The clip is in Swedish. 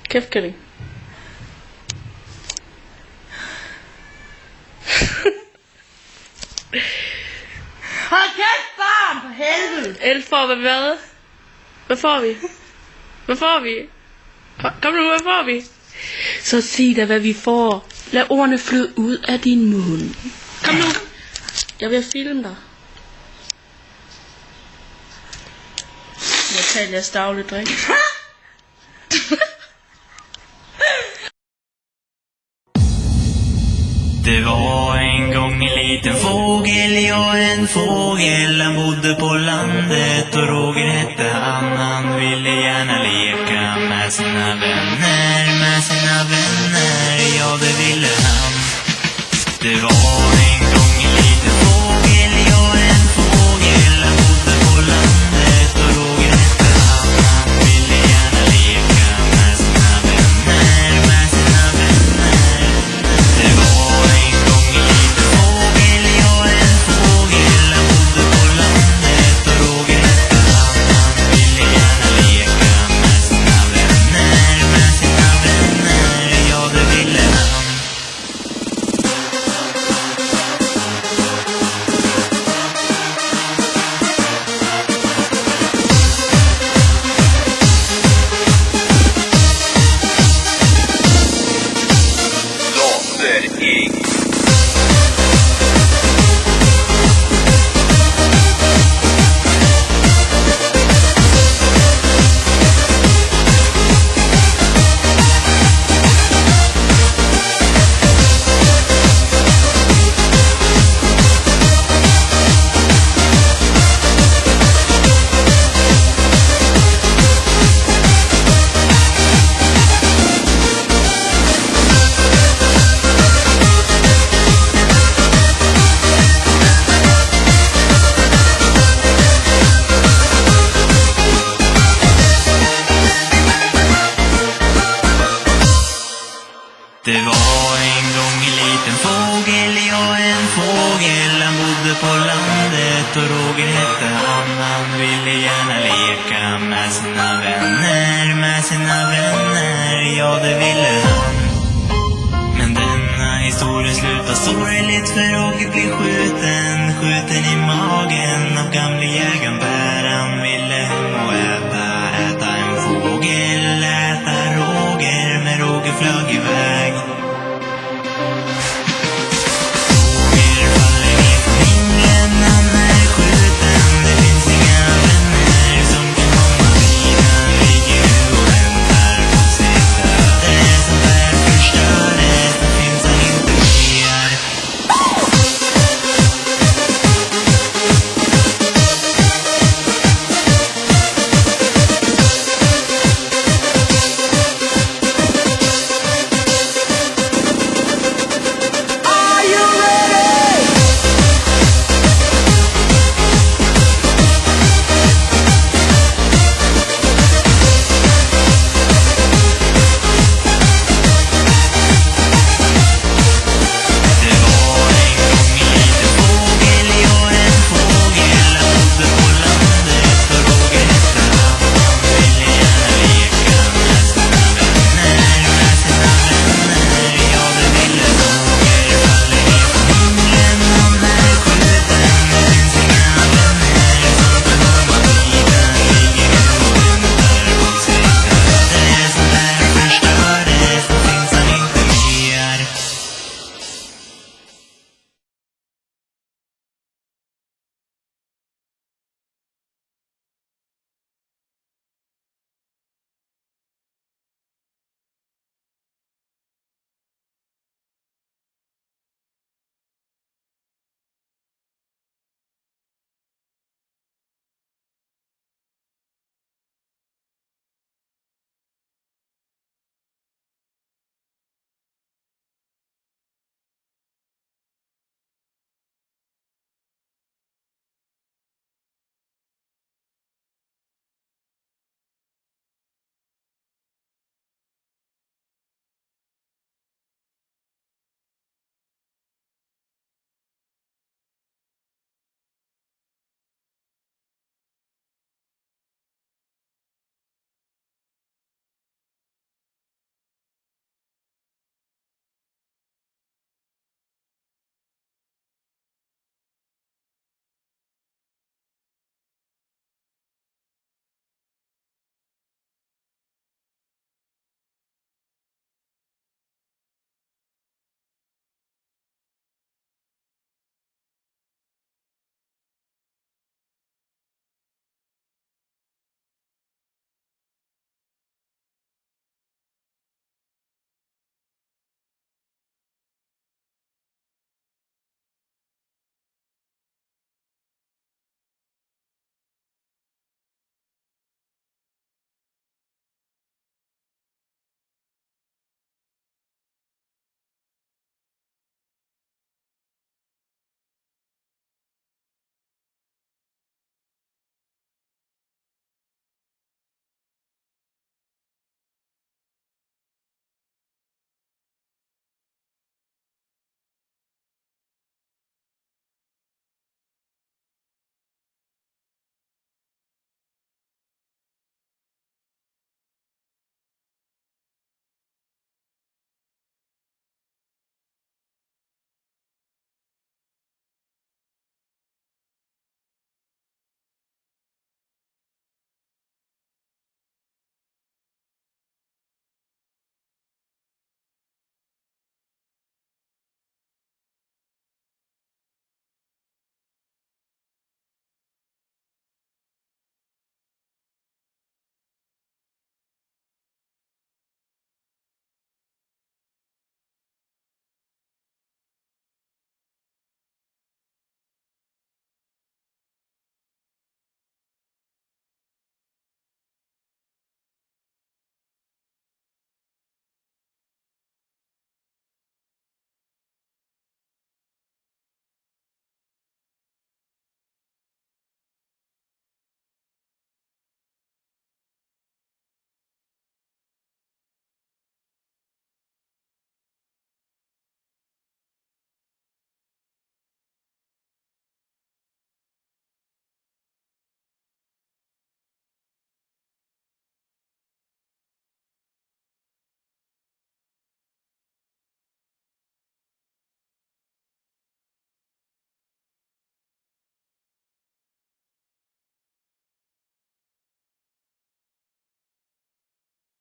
Kæft, Kælling. Hold kæft, barn, for helvede! El får hvad? Hvad får vi? Hvad får vi? Kom nu, hvad får vi? Så sig da, hvad vi får. Lad ordene flyde ud af din mund. Kom nu. Jeg vil filme dig. Jeg tager jeres daglige drik. Det var en gång en liten fågel, ja en fågel. Han bodde på landet och Roger hette han. Han ville gärna leka med sina vänner, ja det ville han. Det var en gång en liten fågel, ja en fågel. Han bodde på landet och Roger hette han. Han ville gärna leka med sina vänner, Det var en gång en liten fågel, ja en fågel. Han bodde på landet och Roger hette han. Han ville gärna leka med sina vänner, ja det ville han. Det var en gång en liten fågel, ja en fågel. Han bodde på landet och Roger hette han. Han ville gärna leka med sina vänner, ja det ville han. Men denna historia slutar sorgligt för Roger blir skjuten i magen av gamle jägaren Per. Han